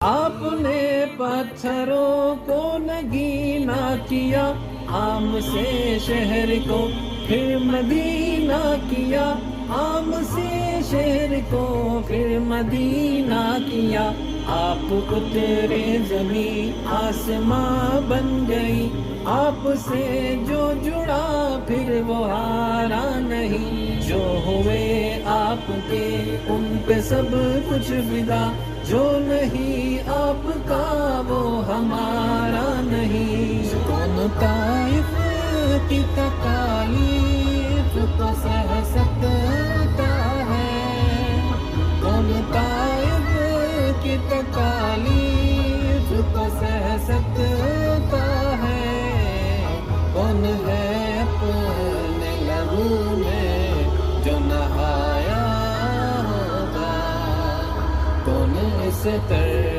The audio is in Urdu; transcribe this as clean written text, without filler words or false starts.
آپ نے پتھروں کو نگینا کیا، عام سے شہر کو پھر مدینہ کیا، عام سے شہر کو پھر مدینہ کیا۔ آپ اترے زمین آسماں بن گئی، آپ سے جو جڑا پھر وہ ہارا نہیں۔ جو ہوئے آپ کے ان پہ سب کچھ فدا، جو نہیں آپ کا وہ ہمارا نہیں۔ کون طائف کی تکالیف کو سہ سکتا ہے، کون طائف کی تکالیف کو سہ سکتا ہے، کون ہے اپنے لہو میں جو نہایا ہوگا، کون اس طرح